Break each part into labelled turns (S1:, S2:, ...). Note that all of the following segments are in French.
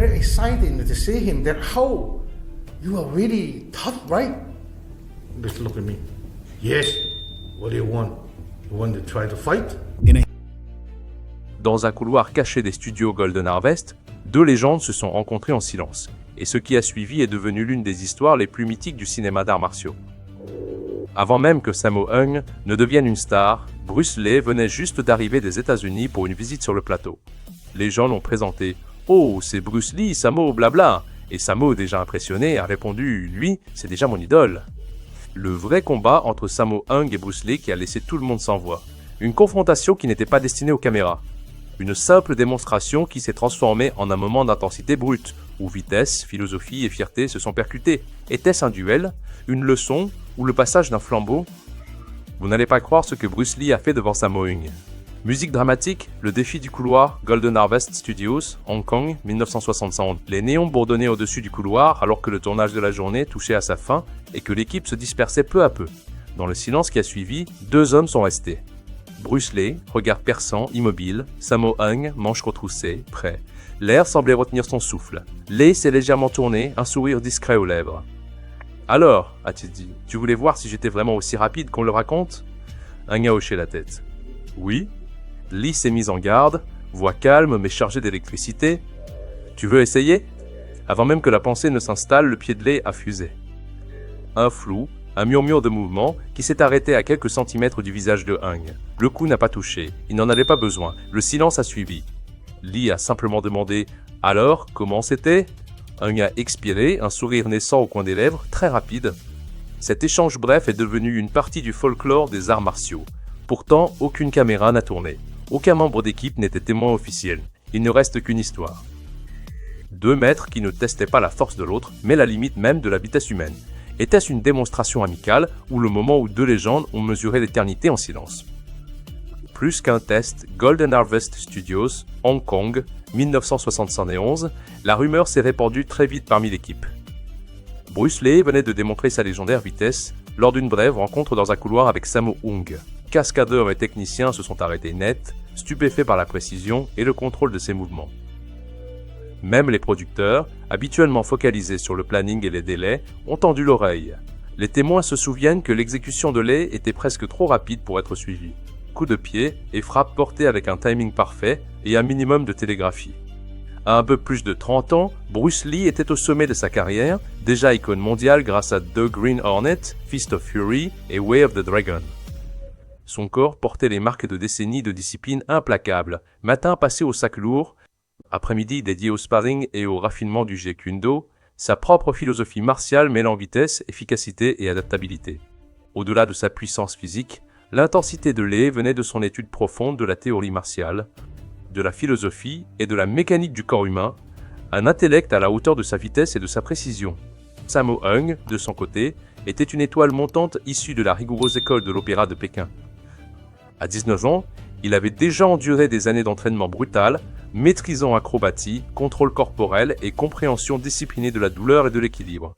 S1: very exciting to see him that how you are really tough, right? Just look at me. Yes. What do you want? You want to try to fight?
S2: Dans un couloir caché des studios Golden Harvest, deux légendes se sont rencontrées en silence, et ce qui a suivi est devenu l'une des histoires les plus mythiques du cinéma d'arts martiaux. Avant même que Sammo Hung ne devienne une star, Bruce Lee venait juste d'arriver des États-Unis pour une visite sur le plateau. Les gens l'ont présenté « Oh, c'est Bruce Lee, Sammo, blabla !» Et Sammo, déjà impressionné, a répondu « Lui, c'est déjà mon idole !» Le vrai combat entre Sammo Hung et Bruce Lee qui a laissé tout le monde sans voix. Une confrontation qui n'était pas destinée aux caméras. Une simple démonstration qui s'est transformée en un moment d'intensité brute, où vitesse, philosophie et fierté se sont percutés. Était-ce un duel, une leçon ou le passage d'un flambeau? Vous n'allez pas croire ce que Bruce Lee a fait devant Sammo Hung. Musique dramatique, le défi du couloir, Golden Harvest Studios, Hong Kong, 1971. Les néons bourdonnaient au-dessus du couloir alors que le tournage de la journée touchait à sa fin et que l'équipe se dispersait peu à peu. Dans le silence qui a suivi, deux hommes sont restés. Bruce Lee, regard perçant, immobile, Sammo Hung, manches retroussées, prêt. L'air semblait retenir son souffle. Lee s'est légèrement tourné, un sourire discret aux lèvres. « Alors, a-t-il dit, tu voulais voir si j'étais vraiment aussi rapide qu'on le raconte ?» Hung a hoché la tête. « Oui. » Lee s'est mise en garde, voix calme mais chargée d'électricité. « Tu veux essayer ?» Avant même que la pensée ne s'installe, le pied de Lee a fusé. Un flou, un murmure de mouvement qui s'est arrêté à quelques centimètres du visage de Hung. Le coup n'a pas touché, il n'en avait pas besoin, le silence a suivi. Lee a simplement demandé « Alors, comment c'était ?» Hung a expiré, un sourire naissant au coin des lèvres, très rapide. Cet échange bref est devenu une partie du folklore des arts martiaux. Pourtant, aucune caméra n'a tourné. Aucun membre d'équipe n'était témoin officiel. Il ne reste qu'une histoire. Deux maîtres qui ne testaient pas la force de l'autre, mais la limite même de la vitesse humaine. Était-ce une démonstration amicale ou le moment où deux légendes ont mesuré l'éternité en silence? Plus qu'un test, Golden Harvest Studios, Hong Kong, 1971, la rumeur s'est répandue très vite parmi l'équipe. Bruce Lee venait de démontrer sa légendaire vitesse lors d'une brève rencontre dans un couloir avec Sammo Hung. Cascadeurs et techniciens se sont arrêtés net, stupéfaits par la précision et le contrôle de ses mouvements. Même les producteurs, habituellement focalisés sur le planning et les délais, ont tendu l'oreille. Les témoins se souviennent que l'exécution de Lee était presque trop rapide pour être suivie. Coup de pied et frappe portée avec un timing parfait et un minimum de télégraphie. À un peu plus de 30 ans, Bruce Lee était au sommet de sa carrière, déjà icône mondiale grâce à The Green Hornet, Fist of Fury et Way of the Dragon. Son corps portait les marques de décennies de discipline implacable, matin passé au sac lourd, après-midi dédié au sparring et au raffinement du Jeet Kune Do, sa propre philosophie martiale mêlant vitesse, efficacité et adaptabilité. Au-delà de sa puissance physique, l'intensité de Lee venait de son étude profonde de la théorie martiale, de la philosophie et de la mécanique du corps humain, un intellect à la hauteur de sa vitesse et de sa précision. Sammo Hung, de son côté, était une étoile montante issue de la rigoureuse école de l'opéra de Pékin. À 19 ans, il avait déjà enduré des années d'entraînement brutal, maîtrisant acrobatie, contrôle corporel et compréhension disciplinée de la douleur et de l'équilibre.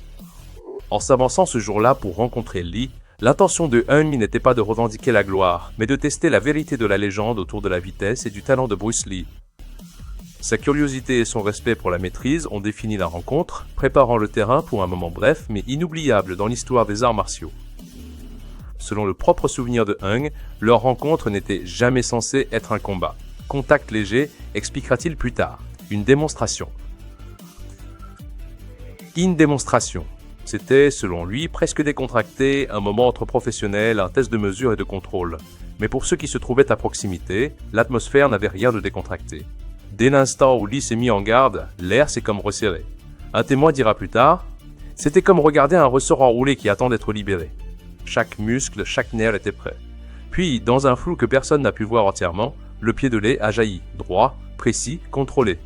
S2: En s'avançant ce jour-là pour rencontrer Lee, l'intention de Hung n'était pas de revendiquer la gloire, mais de tester la vérité de la légende autour de la vitesse et du talent de Bruce Lee. Sa curiosité et son respect pour la maîtrise ont défini la rencontre, préparant le terrain pour un moment bref mais inoubliable dans l'histoire des arts martiaux. Selon le propre souvenir de Hung, leur rencontre n'était jamais censée être un combat. Contact léger, expliquera-t-il plus tard. Une démonstration. Une démonstration. C'était, selon lui, presque décontracté, un moment entre professionnels, un test de mesure et de contrôle. Mais pour ceux qui se trouvaient à proximité, l'atmosphère n'avait rien de décontracté. Dès l'instant où Lee s'est mis en garde, l'air s'est comme resserré. Un témoin dira plus tard, « C'était comme regarder un ressort enroulé qui attend d'être libéré. Chaque muscle, chaque nerf était prêt. Puis, dans un flou que personne n'a pu voir entièrement, le pied de Lee a jailli, droit, précis, contrôlé.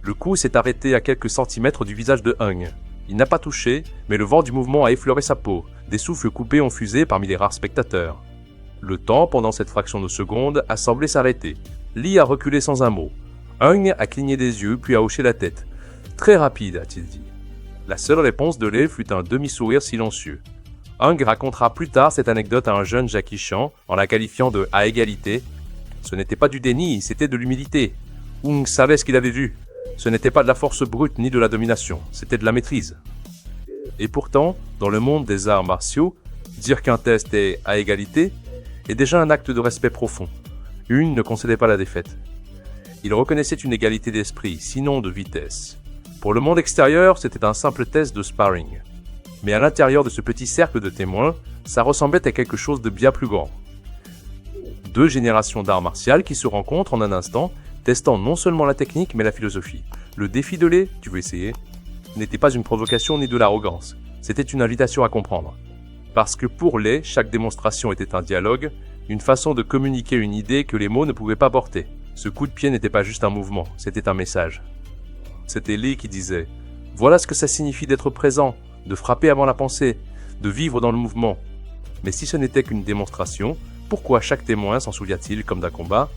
S2: Le coup s'est arrêté à quelques centimètres du visage de Hung. Il n'a pas touché, mais le vent du mouvement a effleuré sa peau. Des souffles coupés ont fusé parmi les rares spectateurs. Le temps, pendant cette fraction de seconde, a semblé s'arrêter. Lee a reculé sans un mot. Hung a cligné des yeux, puis a hoché la tête. Très rapide, a-t-il dit. La seule réponse de Lee fut un demi-sourire silencieux. Hung racontera plus tard cette anecdote à un jeune Jackie Chan, en la qualifiant de « à égalité ». Ce n'était pas du déni, c'était de l'humilité. Hung savait ce qu'il avait vu. Ce n'était pas de la force brute ni de la domination, c'était de la maîtrise. Et pourtant, dans le monde des arts martiaux, dire qu'un test est à égalité est déjà un acte de respect profond. Une ne concédait pas la défaite. Il reconnaissait une égalité d'esprit, sinon de vitesse. Pour le monde extérieur, c'était un simple test de sparring. Mais à l'intérieur de ce petit cercle de témoins, ça ressemblait à quelque chose de bien plus grand. Deux générations d'arts martiaux qui se rencontrent en un instant, testant non seulement la technique mais la philosophie. Le défi de lait, tu veux essayer, n'était pas une provocation ni de l'arrogance, c'était une invitation à comprendre. Parce que pour Lei, chaque démonstration était un dialogue, une façon de communiquer une idée que les mots ne pouvaient pas porter. Ce coup de pied n'était pas juste un mouvement, c'était un message. C'était Lei qui disait « Voilà ce que ça signifie d'être présent, de frapper avant la pensée, de vivre dans le mouvement. » Mais si ce n'était qu'une démonstration, pourquoi chaque témoin s'en souvient-il comme d'un combat?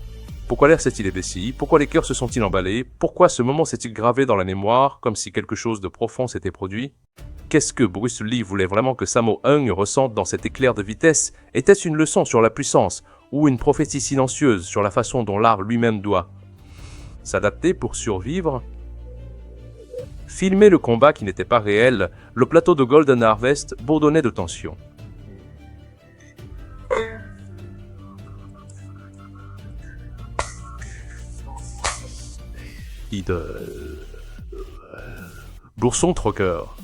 S2: Pourquoi l'air s'est-il épaissi? Pourquoi les cœurs se sont-ils emballés? Pourquoi ce moment s'est-il gravé dans la mémoire, comme si quelque chose de profond s'était produit? Qu'est-ce que Bruce Lee voulait vraiment que Sammo Hung ressente dans cet éclair de vitesse? Était-ce une leçon sur la puissance, ou une prophétie silencieuse sur la façon dont l'art lui-même doit s'adapter pour survivre? Filmer le combat qui n'était pas réel, le plateau de Golden Harvest bourdonnait de tension. Bourson troqueur.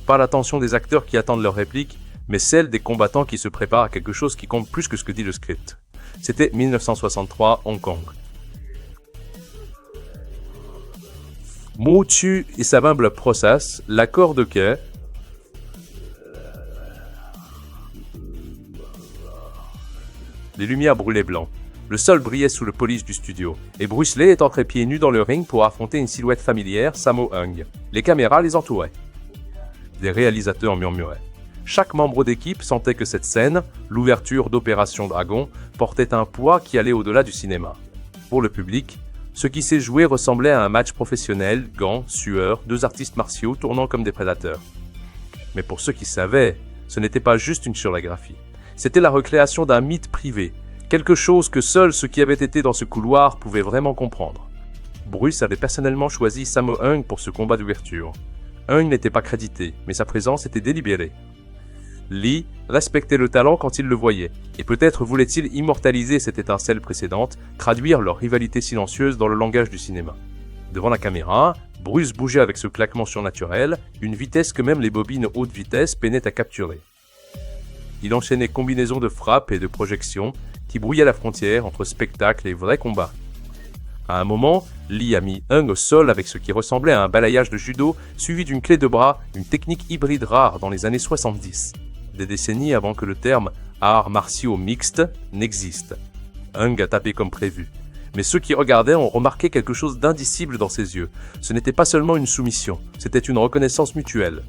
S2: Pas l'attention des acteurs qui attendent leur réplique, mais celle des combattants qui se préparent à quelque chose qui compte plus que ce que dit le script. C'était 1963, Hong Kong. Mo Chu et sa humble process, l'accord de quai. Les lumières brûlaient blanc. Le sol brillait sous le polish du studio, et Bruce Lee est entré pieds nus dans le ring pour affronter une silhouette familière, Sammo Hung. Les caméras les entouraient. Des réalisateurs murmuraient. Chaque membre d'équipe sentait que cette scène, l'ouverture d'Opération Dragon, portait un poids qui allait au-delà du cinéma. Pour le public, ce qui s'est joué ressemblait à un match professionnel, gants, sueur, deux artistes martiaux tournant comme des prédateurs. Mais pour ceux qui savaient, ce n'était pas juste une chorégraphie. C'était la recréation d'un mythe privé, quelque chose que seuls ceux qui avaient été dans ce couloir pouvaient vraiment comprendre. Bruce avait personnellement choisi Sammo Hung pour ce combat d'ouverture. Hung n'était pas crédité, mais sa présence était délibérée. Lee respectait le talent quand il le voyait, et peut-être voulait-il immortaliser cette étincelle précédente, traduire leur rivalité silencieuse dans le langage du cinéma. Devant la caméra, Bruce bougeait avec ce claquement surnaturel, une vitesse que même les bobines haute vitesse peinaient à capturer. Il enchaînait combinaisons de frappes et de projections qui brouillaient la frontière entre spectacle et vrai combat. À un moment, Lee a mis Hung au sol avec ce qui ressemblait à un balayage de judo suivi d'une clé de bras, une technique hybride rare dans les années 70, des décennies avant que le terme « arts martiaux mixtes » n'existe. Hung a tapé comme prévu. Mais ceux qui regardaient ont remarqué quelque chose d'indicible dans ses yeux. Ce n'était pas seulement une soumission, c'était une reconnaissance mutuelle.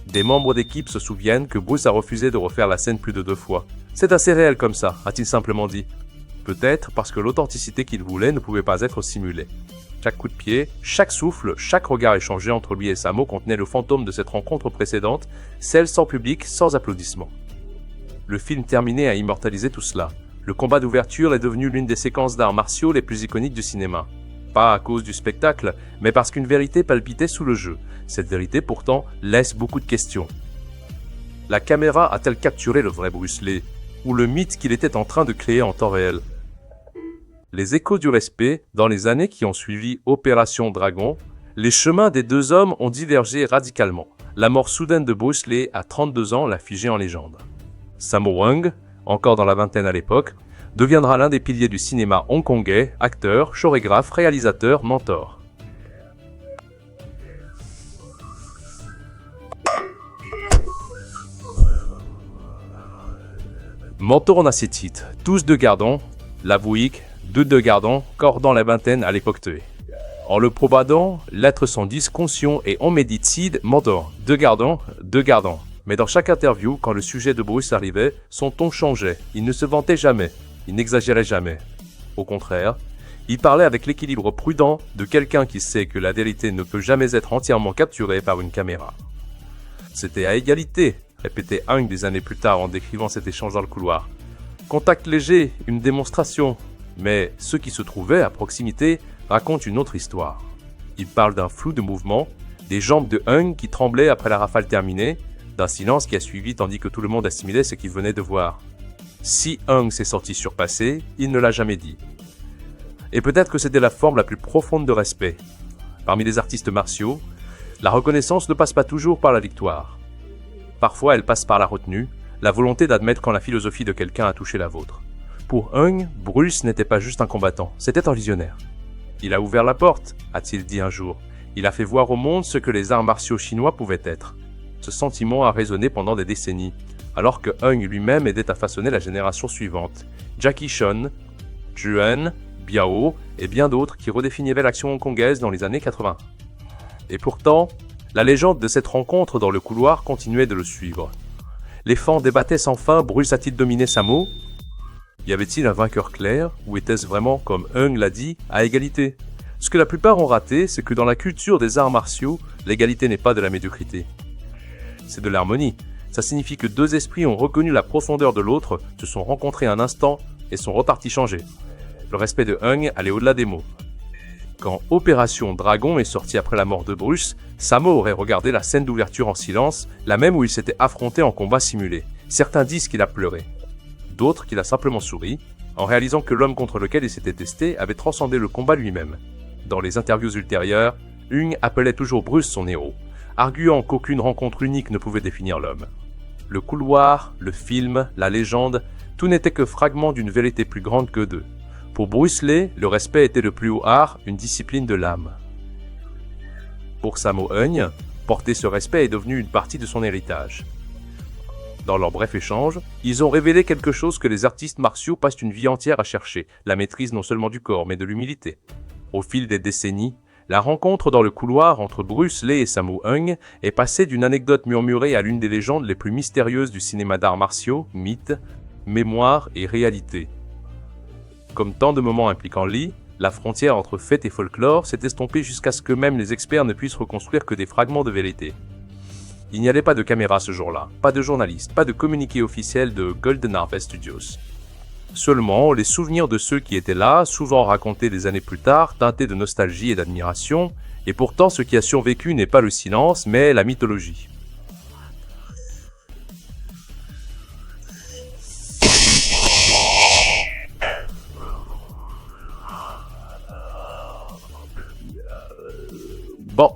S2: Des membres d'équipe se souviennent que Bruce a refusé de refaire la scène plus de 2 fois. C'est assez réel comme ça, a-t-il simplement dit. Peut-être parce que l'authenticité qu'il voulait ne pouvait pas être simulée. Chaque coup de pied, chaque souffle, chaque regard échangé entre lui et Sammo contenait le fantôme de cette rencontre précédente, celle sans public, sans applaudissements. Le film terminé a immortalisé tout cela. Le combat d'ouverture est devenu l'une des séquences d'arts martiaux les plus iconiques du cinéma. Pas à cause du spectacle, mais parce qu'une vérité palpitait sous le jeu. Cette vérité, pourtant, laisse beaucoup de questions. La caméra a-t-elle capturé le vrai Bruce Lee, ou le mythe qu'il était en train de créer en temps réel? Les échos du respect, dans les années qui ont suivi Opération Dragon, les chemins des deux hommes ont divergé radicalement. La mort soudaine de Bruce Lee à 32 ans l'a figé en légende. Sammo Hung, encore dans la vingtaine à l'époque, deviendra l'un des piliers du cinéma hongkongais, acteur, chorégraphe, réalisateur, mentor. Mentor en acétite, tous de Gardon, Lavouik, de Gardon, corps dans la vingtaine à l'époque tuée. En le probadant, l'être sans disconscient et en médicide, mentor, de Gardon. Mais dans chaque interview, quand le sujet de Bruce arrivait, son ton changeait. Il ne se vantait jamais, il n'exagérait jamais. Au contraire, il parlait avec l'équilibre prudent de quelqu'un qui sait que la vérité ne peut jamais être entièrement capturée par une caméra. C'était à égalité, répétait Hung des années plus tard en décrivant cet échange dans le couloir. Contact léger, une démonstration, mais ceux qui se trouvaient à proximité raconte une autre histoire. Il parle d'un flou de mouvement, des jambes de Hung qui tremblaient après la rafale terminée, d'un silence qui a suivi tandis que tout le monde assimilait ce qu'il venait de voir. Si Hung s'est senti surpassé, il ne l'a jamais dit. Et peut-être que c'était la forme la plus profonde de respect. Parmi les artistes martiaux, la reconnaissance ne passe pas toujours par la victoire. Parfois, elle passe par la retenue, la volonté d'admettre quand la philosophie de quelqu'un a touché la vôtre. Pour Hung, Bruce n'était pas juste un combattant, c'était un visionnaire. Il a ouvert la porte, a-t-il dit un jour. Il a fait voir au monde ce que les arts martiaux chinois pouvaient être. Ce sentiment a résonné pendant des décennies, alors que Hung lui-même aidait à façonner la génération suivante. Jackie Chan, Juan, Biao et bien d'autres qui redéfinivaient l'action hongkongaise dans les années 80. Et pourtant, la légende de cette rencontre dans le couloir continuait de le suivre. Les fans débattaient sans fin, Bruce a-t-il dominé Sammo ? Y avait-il un vainqueur clair, ou était-ce vraiment, comme Hung l'a dit, à égalité ? Ce que la plupart ont raté, c'est que dans la culture des arts martiaux, l'égalité n'est pas de la médiocrité. C'est de l'harmonie. Ça signifie que deux esprits ont reconnu la profondeur de l'autre, se sont rencontrés un instant et sont repartis changés. Le respect de Hung allait au-delà des mots. Quand Opération Dragon est sorti après la mort de Bruce, Sammo aurait regardé la scène d'ouverture en silence, la même où il s'était affronté en combat simulé. Certains disent qu'il a pleuré. D'autres qu'il a simplement souri, en réalisant que l'homme contre lequel il s'était testé avait transcendé le combat lui-même. Dans les interviews ultérieures, Hung appelait toujours Bruce son héros, arguant qu'aucune rencontre unique ne pouvait définir l'homme. Le couloir, le film, la légende, tout n'était que fragments d'une vérité plus grande que d'eux. Pour Bruce Lee, le respect était le plus haut art, une discipline de l'âme. Pour Sammo Hung, porter ce respect est devenu une partie de son héritage. Dans leur bref échange, ils ont révélé quelque chose que les artistes martiaux passent une vie entière à chercher, la maîtrise non seulement du corps, mais de l'humilité. Au fil des décennies, la rencontre dans le couloir entre Bruce Lee et Sammo Hung est passée d'une anecdote murmurée à l'une des légendes les plus mystérieuses du cinéma d'arts martiaux, mythe, mémoire et réalité. Comme tant de moments impliquant Lee, la frontière entre fait et folklore s'est estompée jusqu'à ce que même les experts ne puissent reconstruire que des fragments de vérité. Il n'y avait pas de caméra ce jour-là, pas de journalistes, pas de communiqué officiel de Golden Harvest Studios. Seulement, les souvenirs de ceux qui étaient là, souvent racontés des années plus tard, teintés de nostalgie et d'admiration, et pourtant ce qui a survécu n'est pas le silence, mais la mythologie. Bon,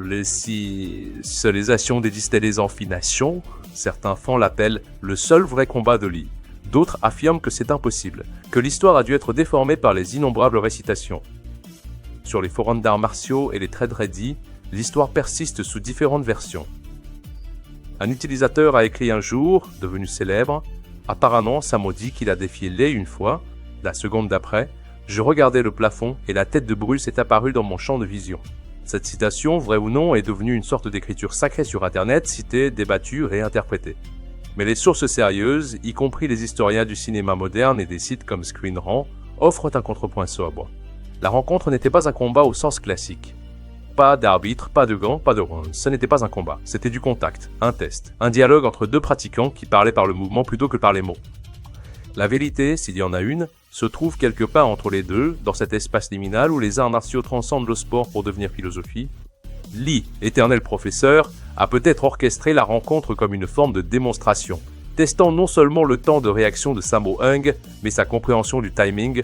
S2: les cialisations des distellés en fination, certains fans l'appellent le seul vrai combat de Lee. D'autres affirment que c'est impossible, que l'histoire a dû être déformée par les innombrables récitations. Sur les forums d'arts martiaux et les threads Reddit, l'histoire persiste sous différentes versions. Un utilisateur a écrit un jour, devenu célèbre, apparemment Sammo dit qu'il a défié Lee une fois, la seconde d'après, je regardais le plafond et la tête de Bruce est apparue dans mon champ de vision. Cette citation, vraie ou non, est devenue une sorte d'écriture sacrée sur Internet, citée, débattue, réinterprétée. Mais les sources sérieuses, y compris les historiens du cinéma moderne et des sites comme Screen Rant, offrent un contrepoint sobre. La rencontre n'était pas un combat au sens classique. Pas d'arbitre, pas de gants, pas de rounds. Ce n'était pas un combat, c'était du contact, un test, un dialogue entre deux pratiquants qui parlaient par le mouvement plutôt que par les mots. La vérité, s'il y en a une, se trouve quelque part entre les deux, dans cet espace liminal où les arts martiaux transcendent le sport pour devenir philosophie. Lee, éternel professeur, a peut-être orchestré la rencontre comme une forme de démonstration, testant non seulement le temps de réaction de Sammo Hung, mais sa compréhension du timing,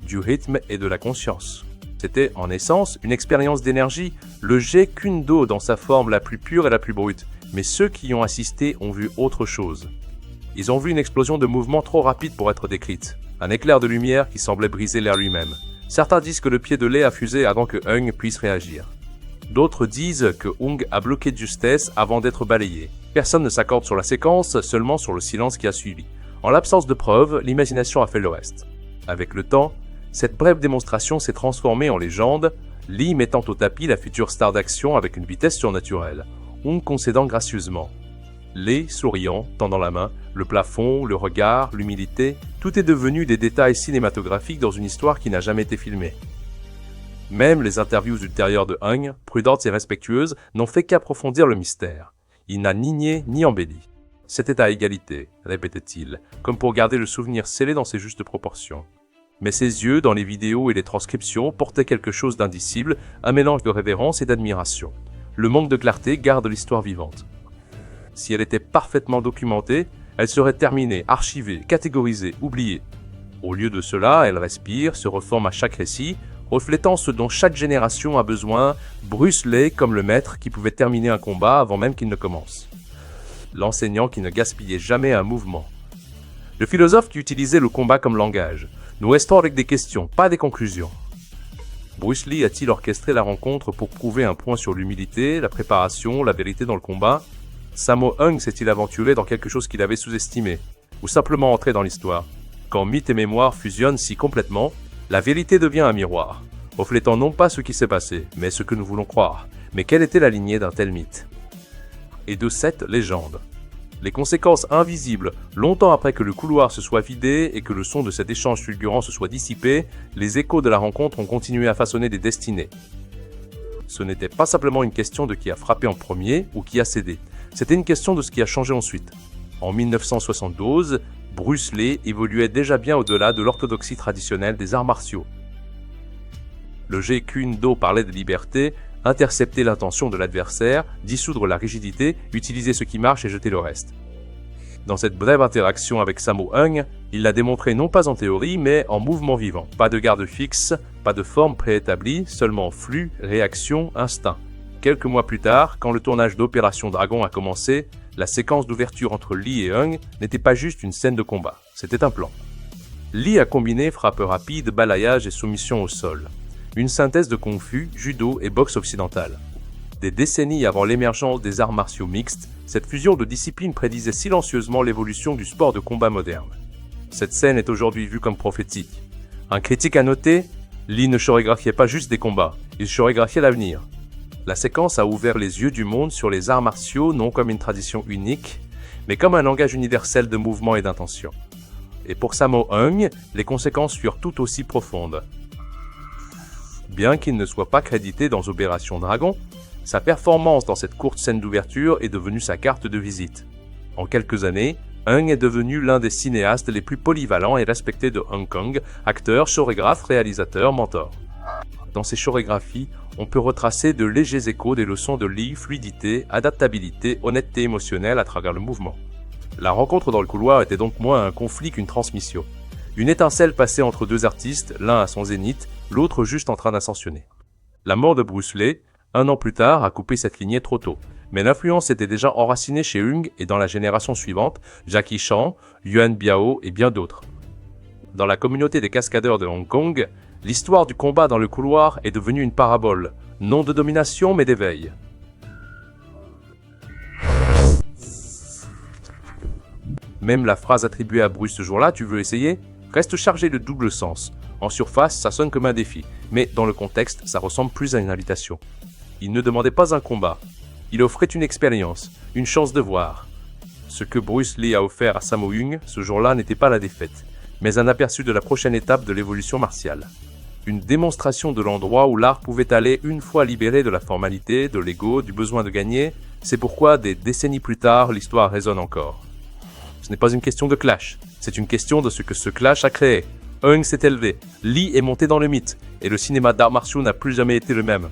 S2: du rythme et de la conscience. C'était, en essence, une expérience d'énergie, le jet Kundo dans sa forme la plus pure et la plus brute, mais ceux qui y ont assisté ont vu autre chose. Ils ont vu une explosion de mouvement trop rapide pour être décrite, un éclair de lumière qui semblait briser l'air lui-même. Certains disent que le pied de Lee a fusé avant que Hung puisse réagir. D'autres disent que Hung a bloqué de justesse avant d'être balayé. Personne ne s'accorde sur la séquence, seulement sur le silence qui a suivi. En l'absence de preuves, l'imagination a fait le reste. Avec le temps, cette brève démonstration s'est transformée en légende, Lee mettant au tapis la future star d'action avec une vitesse surnaturelle, Hung concédant gracieusement. Lee, souriant, tendant la main, le plafond, le regard, l'humilité, tout est devenu des détails cinématographiques dans une histoire qui n'a jamais été filmée. Même les interviews ultérieures de Hung, prudentes et respectueuses, n'ont fait qu'approfondir le mystère. Il n'a ni nié ni embelli. C'était à égalité, répétait-il, comme pour garder le souvenir scellé dans ses justes proportions. Mais ses yeux, dans les vidéos et les transcriptions, portaient quelque chose d'indicible, un mélange de révérence et d'admiration. Le manque de clarté garde l'histoire vivante. Si elle était parfaitement documentée, elle serait terminée, archivée, catégorisée, oubliée. Au lieu de cela, elle respire, se reforme à chaque récit, reflétant ce dont chaque génération a besoin, Bruce Lee comme le maître qui pouvait terminer un combat avant même qu'il ne commence. L'enseignant qui ne gaspillait jamais un mouvement. Le philosophe qui utilisait le combat comme langage. Nous restons avec des questions, pas des conclusions. Bruce Lee a-t-il orchestré la rencontre pour prouver un point sur l'humilité, la préparation, la vérité dans le combat? Sammo Hung s'est-il aventuré dans quelque chose qu'il avait sous-estimé, ou simplement entré dans l'histoire? Quand mythe et mémoire fusionnent si complètement, la vérité devient un miroir, reflétant non pas ce qui s'est passé, mais ce que nous voulons croire. Mais quelle était la lignée d'un tel mythe? Et de cette légende? Les conséquences invisibles, longtemps après que le couloir se soit vidé et que le son de cet échange fulgurant se soit dissipé, les échos de la rencontre ont continué à façonner des destinées. Ce n'était pas simplement une question de qui a frappé en premier ou qui a cédé, c'était une question de ce qui a changé ensuite. En 1972, Bruce Lee évoluait déjà bien au-delà de l'orthodoxie traditionnelle des arts martiaux. Le Jeet Kune Do parlait de liberté, intercepter l'intention de l'adversaire, dissoudre la rigidité, utiliser ce qui marche et jeter le reste. Dans cette brève interaction avec Sammo Hung, il l'a démontré non pas en théorie, mais en mouvement vivant. Pas de garde fixe, pas de forme préétablie, seulement flux, réaction, instinct. Quelques mois plus tard, quand le tournage d'Opération Dragon a commencé, la séquence d'ouverture entre Lee et Hung n'était pas juste une scène de combat, c'était un plan. Lee a combiné frappe rapide, balayage et soumission au sol. Une synthèse de kung-fu, judo et boxe occidentale. Des décennies avant l'émergence des arts martiaux mixtes, cette fusion de disciplines prédisait silencieusement l'évolution du sport de combat moderne. Cette scène est aujourd'hui vue comme prophétique. Un critique a noté, Lee ne chorégraphiait pas juste des combats, il chorégraphiait l'avenir. La séquence a ouvert les yeux du monde sur les arts martiaux non comme une tradition unique, mais comme un langage universel de mouvement et d'intention. Et pour Sammo Hung, les conséquences furent tout aussi profondes. Bien qu'il ne soit pas crédité dans Opération Dragon, sa performance dans cette courte scène d'ouverture est devenue sa carte de visite. En quelques années, Hung est devenu l'un des cinéastes les plus polyvalents et respectés de Hong Kong, acteur, chorégraphe, réalisateur, mentor. Dans ses chorégraphies, on peut retracer de légers échos des leçons de Lee, fluidité, adaptabilité, honnêteté émotionnelle à travers le mouvement. La rencontre dans le couloir était donc moins un conflit qu'une transmission. Une étincelle passée entre deux artistes, l'un à son zénith, l'autre juste en train d'ascensionner. La mort de Bruce Lee, 1 an plus tard, a coupé cette lignée trop tôt. Mais l'influence était déjà enracinée chez Hung et dans la génération suivante, Jackie Chan, Yuan Biao et bien d'autres. Dans la communauté des cascadeurs de Hong Kong, l'histoire du combat dans le couloir est devenue une parabole, non de domination mais d'éveil. Même la phrase attribuée à Bruce ce jour-là, tu veux essayer, reste chargée de double sens. En surface, ça sonne comme un défi, mais dans le contexte, ça ressemble plus à une invitation. Il ne demandait pas un combat, il offrait une expérience, une chance de voir. Ce que Bruce Lee a offert à Sammo Hung ce jour-là n'était pas la défaite, mais un aperçu de la prochaine étape de l'évolution martiale. Une démonstration de l'endroit où l'art pouvait aller une fois libéré de la formalité, de l'ego, du besoin de gagner. C'est pourquoi, des décennies plus tard, l'histoire résonne encore. Ce n'est pas une question de clash, c'est une question de ce que ce clash a créé. Hung s'est élevé, Lee est monté dans le mythe, et le cinéma d'arts martiaux n'a plus jamais été le même.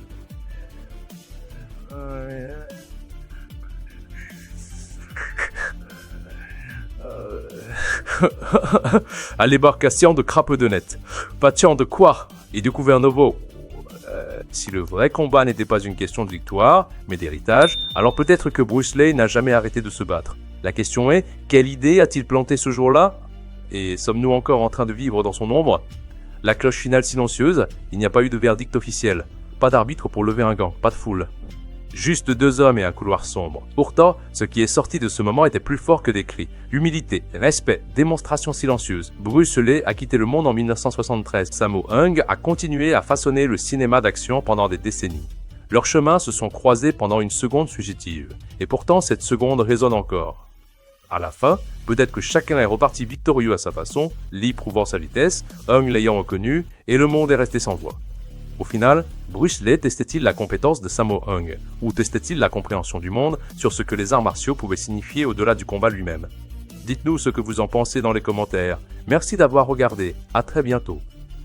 S2: À l'ébarcation de Crapaud de Net. Patient de quoi? Et découvert nouveau. Si le vrai combat n'était pas une question de victoire, mais d'héritage, alors peut-être que Bruce Lee n'a jamais arrêté de se battre. La question est, quelle idée a-t-il planté ce jour-là? Et sommes-nous encore en train de vivre dans son ombre? La cloche finale silencieuse, il n'y a pas eu de verdict officiel. Pas d'arbitre pour lever un gant, pas de foule. Juste 2 hommes et un couloir sombre. Pourtant, ce qui est sorti de ce moment était plus fort que des cris. Humilité, respect, démonstration silencieuse. Bruce Lee a quitté le monde en 1973. Sammo Hung a continué à façonner le cinéma d'action pendant des décennies. Leurs chemins se sont croisés pendant une seconde fugitive. Et pourtant, cette seconde résonne encore. À la fin, peut-être que chacun est reparti victorieux à sa façon, Lee prouvant sa vitesse, Hung l'ayant reconnu, et le monde est resté sans voix. Au final, Bruce Lee testait-il la compétence de Sammo Hung, ou testait-il la compréhension du monde sur ce que les arts martiaux pouvaient signifier au-delà du combat lui-même? Dites-nous ce que vous en pensez dans les commentaires. Merci d'avoir regardé, à très bientôt.